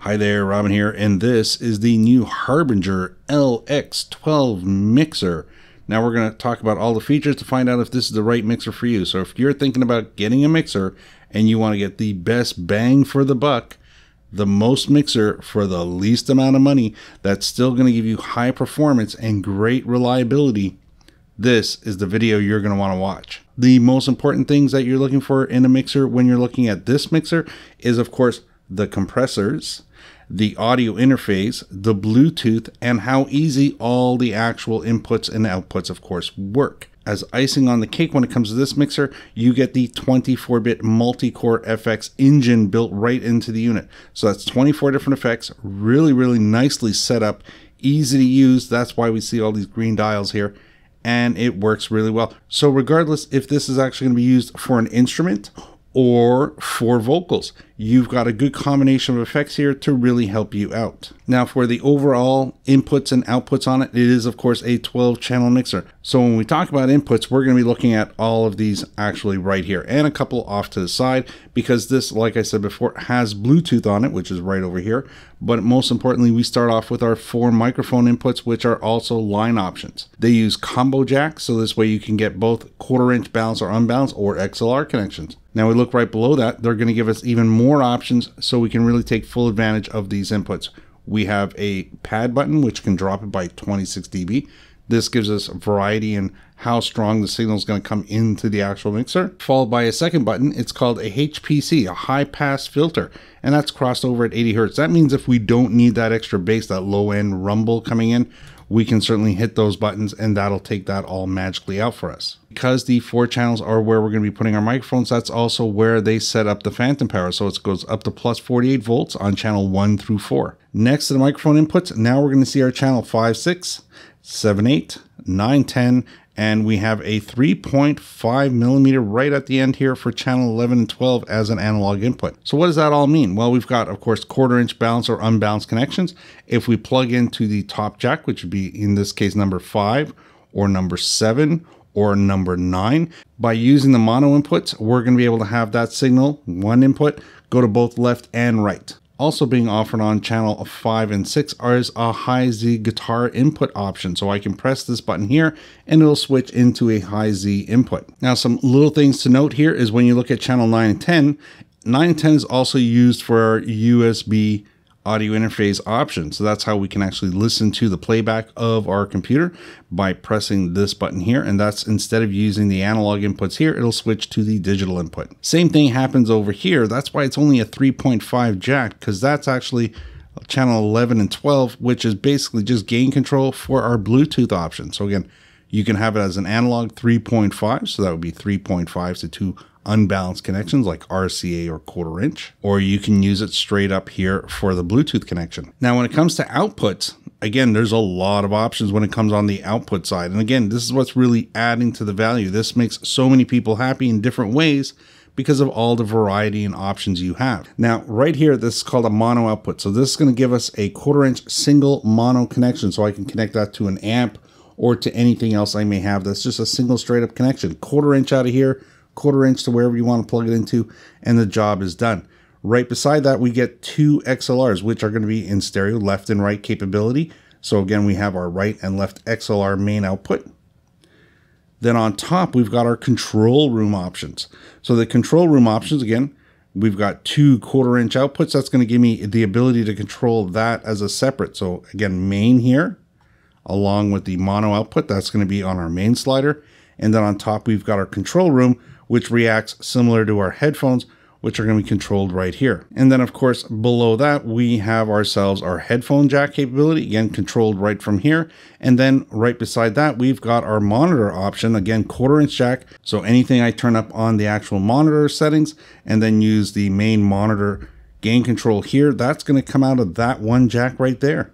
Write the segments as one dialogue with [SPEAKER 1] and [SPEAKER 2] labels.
[SPEAKER 1] Hi there, Robin here, and this is the new Harbinger LX12 mixer. Now we're going to talk about all the features to find out if this is the right mixer for you. So if you're thinking about getting a mixer and you want to get the best bang for the buck, the most mixer for the least amount of money, that's still going to give you high performance and great reliability, this is the video you're going to want to watch. The most important things that you're looking for in a mixer when you're looking at this mixer is, of course, the compressors, the audio interface, the Bluetooth, and how easy all the actual inputs and outputs, of course, work. As icing on the cake when it comes to this mixer, you get the 24-bit multi-core FX engine built right into the unit. So that's 24 different effects, really nicely set up, easy to use. That's why we see all these green dials here, and it works really well. So regardless if this is actually going to be used for an instrument or for vocals, you've got a good combination of effects here to really help you out. Now for the overall inputs and outputs on it, it is of course a 12-channel mixer. So when we talk about inputs, we're going to be looking at all of these actually right here and a couple off to the side, because this, like I said before, has Bluetooth on it, which is right over here. But most importantly, we start off with our 4 microphone inputs, which are also line options. They use combo jack, so this way you can get both 1/4-inch balance or unbalanced or XLR connections. Now we look right below that, they're going to give us even more options so we can really take full advantage of these inputs. We have a pad button, which can drop it by 26 dB. This gives us variety in how strong the signal is going to come into the actual mixer. Followed by a second button, it's called a HPC, a high pass filter, and that's crossed over at 80 Hertz. That means if we don't need that extra bass, that low end rumble coming in, we can certainly hit those buttons and that'll take that all magically out for us. Because the 4 channels are where we're going to be putting our microphones, that's also where they set up the phantom power. So it goes up to plus 48 volts on channel 1 through 4. Next to the microphone inputs, now we're going to see our channel 5, 6, 7, 8, 9, 10, and we have a 3.5 millimeter right at the end here for channel 11 and 12 as an analog input. So what does that all mean? Well, we've got, of course, 1/4-inch balance or unbalanced connections. If we plug into the top jack, which would be in this case number 5 or number 7 or number 9, by using the mono inputs, we're going to be able to have that signal, one input, go to both left and right. Also being offered on channel 5 and 6 is a high Z guitar input option. So I can press this button here and it'll switch into a high Z input. Now some little things to note here is when you look at channel 9 and 10, 9 and 10 is also used for our USB audio interface option. So that's how we can actually listen to the playback of our computer by pressing this button here. And that's, instead of using the analog inputs here, it'll switch to the digital input. Same thing happens over here. That's why it's only a 3.5 jack, because that's actually channel 11 and 12, which is basically just gain control for our Bluetooth option. So again, you can have it as an analog 3.5. So that would be 3.5 to 2 unbalanced connections like RCA or 1/4-inch, or you can use it straight up here for the Bluetooth connection. Now, when it comes to outputs, again, there's a lot of options when it comes on the output side. And again, this is what's really adding to the value. This makes so many people happy in different ways because of all the variety and options you have. Now, right here, this is called a mono output. So this is going to give us a 1/4-inch single mono connection. So I can connect that to an amp or to anything else I may have. That's just a single straight up connection. 1/4-inch out of here, 1/4-inch to wherever you want to plug it into, and the job is done. Right beside that, we get 2 XLRs, which are going to be in stereo left and right capability. So again, we have our right and left XLR main output. Then on top, we've got our control room options. So the control room options, again, we've got 2 1/4-inch outputs. That's going to give me the ability to control that as a separate. So again, main here, along with the mono output, that's going to be on our main slider. And then on top, we've got our control room, which reacts similar to our headphones, which are going to be controlled right here. And then of course, below that, we have ourselves our headphone jack capability, again, controlled right from here. And then right beside that, we've got our monitor option, again, 1/4-inch jack. So anything I turn up on the actual monitor settings and then use the main monitor gain control here, that's going to come out of that one jack right there.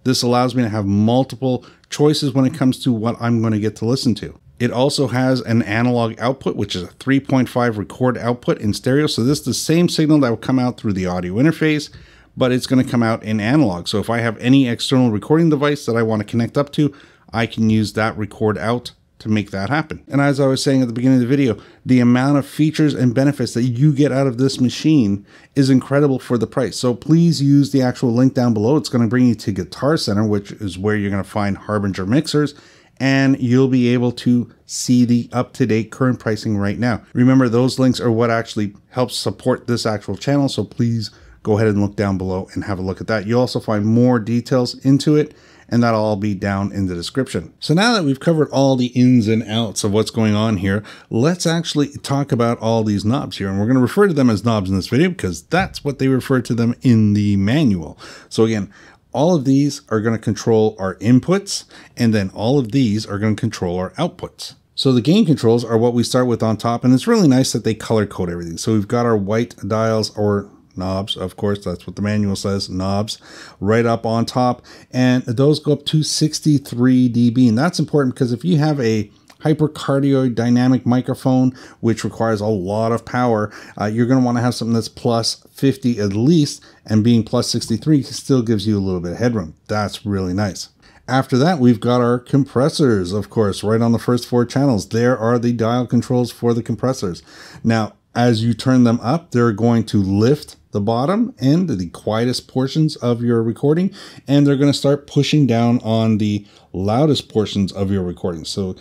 [SPEAKER 1] This allows me to have multiple choices when it comes to what I'm going to get to listen to. It also has an analog output, which is a 3.5 record output in stereo. So this is the same signal that will come out through the audio interface, but it's going to come out in analog. So if I have any external recording device that I want to connect up to, I can use that record out to make that happen. And as I was saying at the beginning of the video, the amount of features and benefits that you get out of this machine is incredible for the price. So please use the actual link down below. It's going to bring you to Guitar Center, which is where you're going to find Harbinger mixers, and you'll be able to see the up-to-date current pricing right now. Remember, those links are what actually helps support this actual channel, so please go ahead and look down below and have a look at that. You'll also find more details into it, and that'll all be down in the description. So now that we've covered all the ins and outs of what's going on here, let's actually talk about all these knobs here. And we're going to refer to them as knobs in this video because that's what they refer to them in the manual. So again, all of these are going to control our inputs, and then all of these are going to control our outputs. So the gain controls are what we start with on top, and it's really nice that they color code everything. So we've got our white dials, or knobs, of course, that's what the manual says, knobs, right up on top, and those go up to 63 dB. And that's important because if you have a hypercardioid dynamic microphone, which requires a lot of power, you're going to want to have something that's plus 50 at least, and being plus 63 still gives you a little bit of headroom. That's really nice. After that, we've got our compressors, of course, right on the first 4 channels. There are the dial controls for the compressors. Now, as you turn them up, they're going to lift the bottom end, the quietest portions of your recording, and they're going to start pushing down on the loudest portions of your recording. So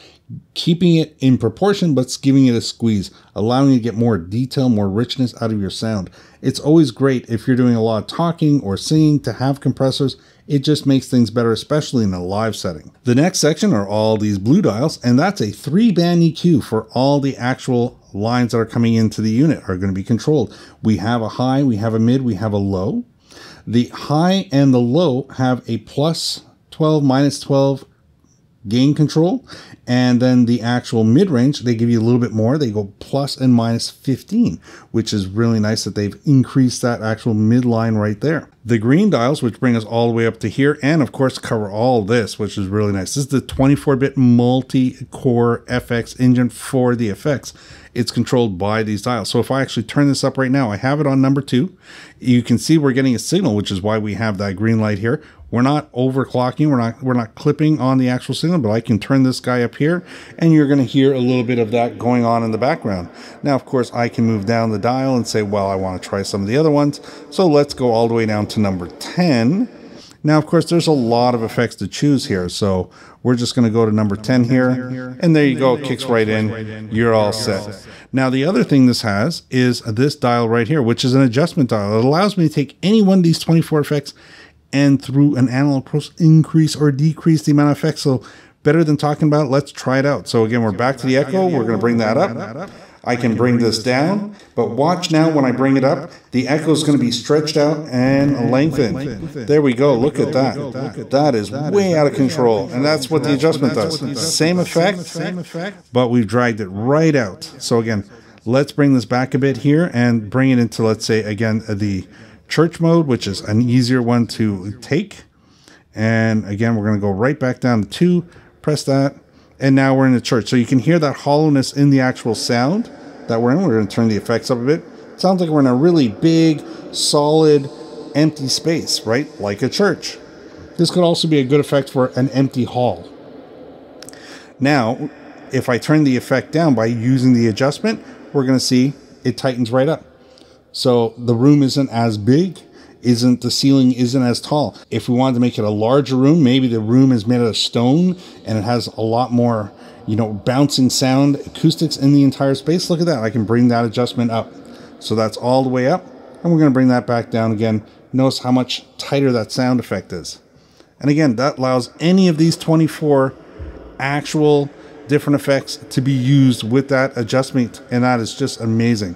[SPEAKER 1] keeping it in proportion, but giving it a squeeze, allowing you to get more detail, more richness out of your sound. It's always great if you're doing a lot of talking or singing to have compressors. It just makes things better, especially in a live setting. The next section are all these blue dials, and that's a 3-band EQ for all the actual lines that are coming into the unit are going to be controlled. We have a high, we have a mid, we have a low. The high and the low have a plus 12, minus 12 gain control, and then the actual mid-range, they give you a little bit more. They go plus and minus 15, which is really nice that they've increased that actual midline right there. The green dials, which bring us all the way up to here, and of course cover all this, which is really nice. This is the 24-bit multi-core FX engine for the effects. It's controlled by these dials. So if I actually turn this up right now, I have it on number 2. You can see we're getting a signal, which is why we have that green light here. We're not overclocking, we're not clipping on the actual signal, but I can turn this guy up here, and you're going to hear a little bit of that going on in the background. Now, of course, I can move down the dial and say, well, I want to try some of the other ones. So let's go all the way down to number 10. Now, of course, there's a lot of effects to choose here, so we're just going to go to number 10 here, and there you go, it kicks right in, you're all set. Now, the other thing this has is this dial right here, which is an adjustment dial. It allows me to take any one of these 24 effects and through an analog process increase or decrease the amount of effects. So better than talking about it, let's try it out. So again, we're back to the echo. We're going to bring that up. I can bring this down, but watch now when I bring it up, the echo is going to be stretched out and lengthened. There we go. Look at that. That is way out of control. And that's what the adjustment does. Same effect, but we've dragged it right out. So again, let's bring this back a bit here and bring it into, let's say, again, the church mode, which is an easier one to take. And again, we're going to go right back down to 2, press that, and now we're in the church. So you can hear that hollowness in the actual sound that we're in. We're going to turn the effects up a bit. It sounds like we're in a really big, solid, empty space, right? Like a church. This could also be a good effect for an empty hall. Now, if I turn the effect down by using the adjustment, we're going to see it tightens right up. So the room isn't as big, the ceiling isn't as tall. If we wanted to make it a larger room, maybe the room is made out of stone and it has a lot more, bouncing sound acoustics in the entire space. Look at that. I can bring that adjustment up. So that's all the way up, and we're going to bring that back down again. Notice how much tighter that sound effect is. And again, that allows any of these 24 actual different effects to be used with that adjustment, and that is just amazing.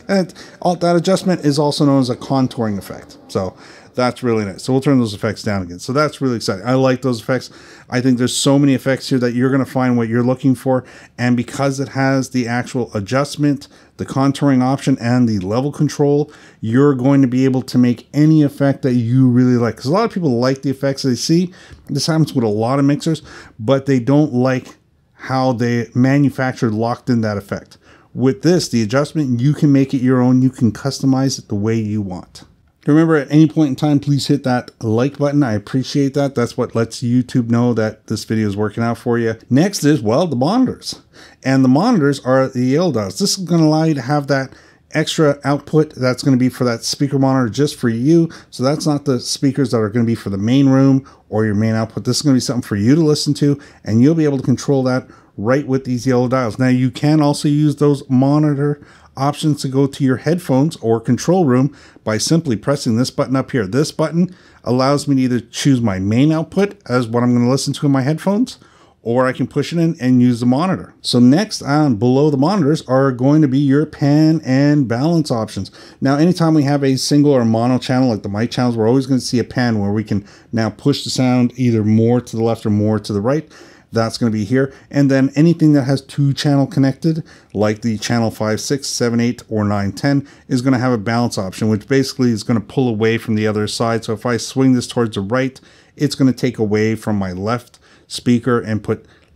[SPEAKER 1] And that adjustment is also known as a contouring effect. So that's really nice. So we'll turn those effects down again. So that's really exciting. I like those effects. I think there's so many effects here that you're going to find what you're looking for. And because it has the actual adjustment, the contouring option, and the level control, you're going to be able to make any effect that you really like. Because a lot of people like the effects they see. This happens with a lot of mixers, but they don't like how they manufactured locked in that effect. With this, the adjustment, you can make it your own. You can customize it the way you want. Remember, at any point in time, please hit that like button. I appreciate that. That's what lets YouTube know that this video is working out for you. Next is, well, the monitors. And the monitors are the yellow dials. This is going to allow you to have that extra output that's going to be for that speaker monitor just for you. So that's not the speakers that are going to be for the main room or your main output. This is going to be something for you to listen to, and you'll be able to control that right with these yellow dials. Now, you can also use those monitor options to go to your headphones or control room by simply pressing this button up here. This button allows me to either choose my main output as what I'm going to listen to in my headphones, or I can push it in and use the monitor. So next on below the monitors are going to be your pan and balance options. Now, anytime we have a single or mono channel like the mic channels, we're always going to see a pan where we can now push the sound either more to the left or more to the right. That's going to be here. And then anything that has two channel connected, like the channel 5, 6, 7, 8, or 9, 10, is going to have a balance option, which basically is going to pull away from the other side. So if I swing this towards the right, it's going to take away from my left speaker and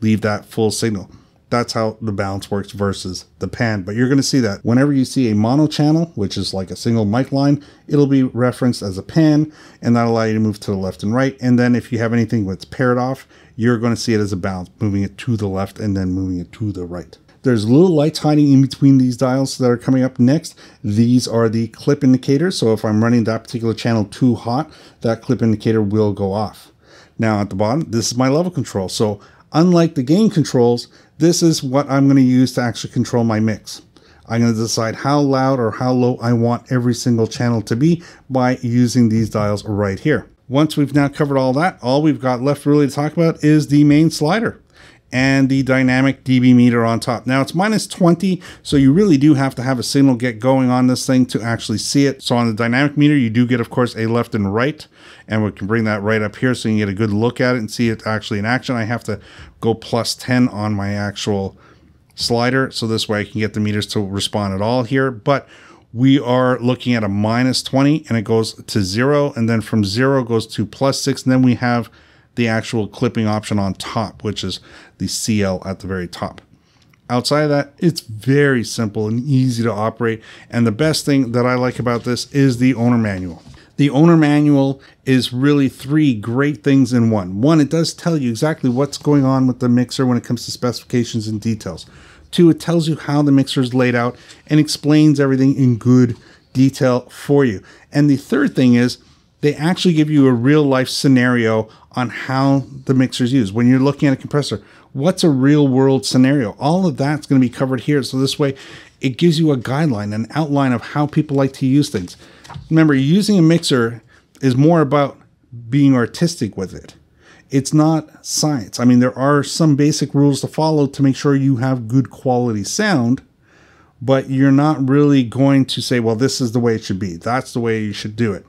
[SPEAKER 1] leave that full signal. That's how the balance works versus the pan. But you're going to see that whenever you see a mono channel, which is like a single mic line, it'll be referenced as a pan, and that'll allow you to move to the left and right. And then if you have anything that's paired off, you're going to see it as a balance, moving it to the left and then moving it to the right. There's little lights hiding in between these dials that are coming up next. These are the clip indicators. So if I'm running that particular channel too hot, that clip indicator will go off. Now at the bottom, this is my level control. So unlike the gain controls, this is what I'm going to use to actually control my mix. I'm going to decide how loud or how low I want every single channel to be by using these dials right here. Once we've now covered all that, all we've got left really to talk about is the main slider and the dynamic dB meter on top. Now it's -20, so you really do have to have a signal get going on this thing to actually see it. So on the dynamic meter, you do get, of course, a left and right, and we can bring that right up here so you can get a good look at it and see it actually in action. I have to go +10 on my actual slider, so this way I can get the meters to respond at all here. But we are looking at a -20, and it goes to 0, and then from 0 goes to +6, and then we have the actual clipping option on top, which is the CL at the very top. Outside of that, it's very simple and easy to operate. And the best thing that I like about this is the owner manual. The owner manual is really 3 great things in one. One, it does tell you exactly what's going on with the mixer when it comes to specifications and details. 2, it tells you how the mixer is laid out and explains everything in good detail for you. And the third thing is they actually give you a real life scenario on how the mixer is used. When you're looking at a compressor, what's a real world scenario? All of that's going to be covered here. So this way it gives you a guideline, an outline of how people like to use things. Remember, using a mixer is more about being artistic with it. It's not science. I mean, there are some basic rules to follow to make sure you have good quality sound, but you're not really going to say, well, this is the way it should be. That's the way you should do it.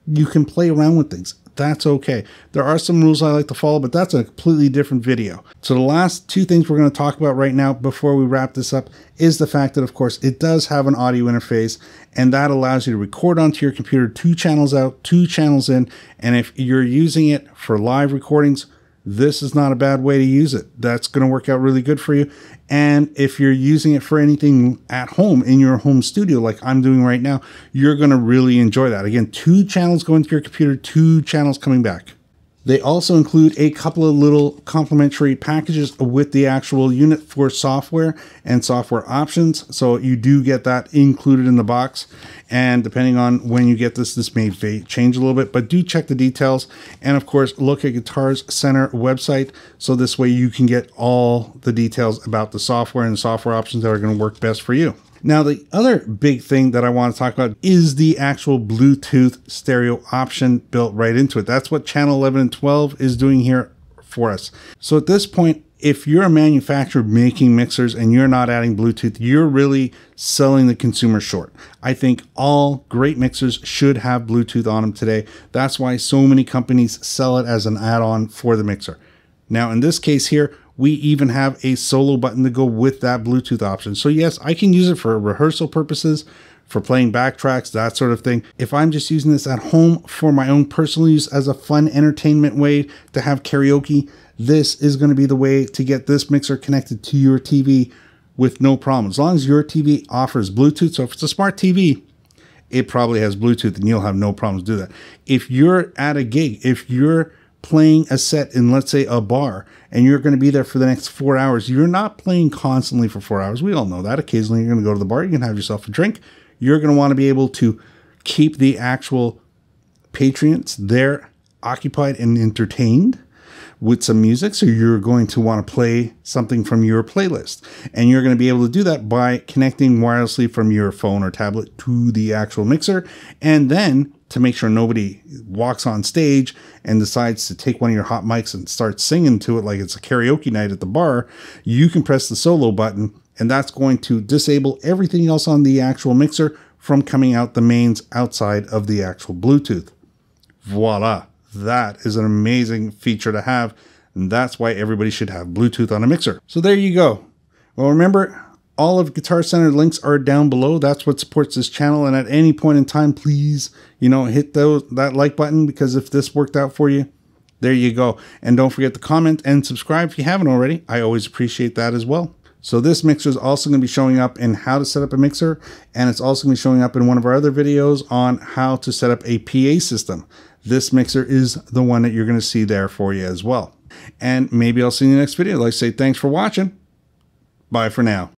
[SPEAKER 1] You can play around with things. That's okay. There are some rules I like to follow, but that's a completely different video. So the last 2 things we're going to talk about right now before we wrap this up is the fact that, of course, it does have an audio interface, and that allows you to record onto your computer 2 channels out, 2 channels in. And if you're using it for live recordings, this is not a bad way to use it. That's going to work out really good for you. And if you're using it for anything at home in your home studio, like I'm doing right now, you're going to really enjoy that. Again, 2 channels going to your computer, 2 channels coming back. They also include a couple of little complimentary packages with the actual unit for software and software options. So you do get that included in the box. And depending on when you get this, this may change a little bit, but do check the details. And of course, look at Guitars Center website. So this way you can get all the details about the software and the software options that are going to work best for you. Now, the other big thing that I want to talk about is the actual Bluetooth stereo option built right into it. That's what channel 11 and 12 is doing here for us. So at this point, if you're a manufacturer making mixers and you're not adding Bluetooth, you're really selling the consumer short. I think all great mixers should have Bluetooth on them today. That's why so many companies sell it as an add-on for the mixer. Now, in this case here, we even have a solo button to go with that Bluetooth option. So yes, I can use it for rehearsal purposes, for playing backtracks, that sort of thing. If I'm just using this at home for my own personal use as a fun entertainment way to have karaoke, this is going to be the way to get this mixer connected to your TV with no problem. As long as your TV offers Bluetooth, so if it's a smart TV, it probably has Bluetooth, and you'll have no problems do that. If you're at a gig, if you're playing a set in, let's say, a bar, and you're going to be there for the next 4 hours, you're not playing constantly for 4 hours. We all know that. Occasionally, you're going to go to the bar, you can have yourself a drink. You're going to want to be able to keep the actual patrons there occupied and entertained with some music. So you're going to want to play something from your playlist, and you're going to be able to do that by connecting wirelessly from your phone or tablet to the actual mixer. And then, to make sure nobody walks on stage and decides to take one of your hot mics and start singing to it like it's a karaoke night at the bar, you can press the solo button, and that's going to disable everything else on the actual mixer from coming out the mains outside of the actual Bluetooth. Voila. That is an amazing feature to have, and that's why everybody should have Bluetooth on a mixer. So there you go. Well, remember, all of Guitar Center links are down below. That's what supports this channel, and at any point in time, please, hit that like button, because if this worked out for you, there you go. And don't forget to comment and subscribe if you haven't already. I always appreciate that as well. So this mixer is also going to be showing up in how to set up a mixer, and it's also going to be showing up in one of our other videos on how to set up a PA system. This mixer is the one that you're going to see there for you as well. And maybe I'll see you in the next video. I'd like to say thanks for watching. Bye for now.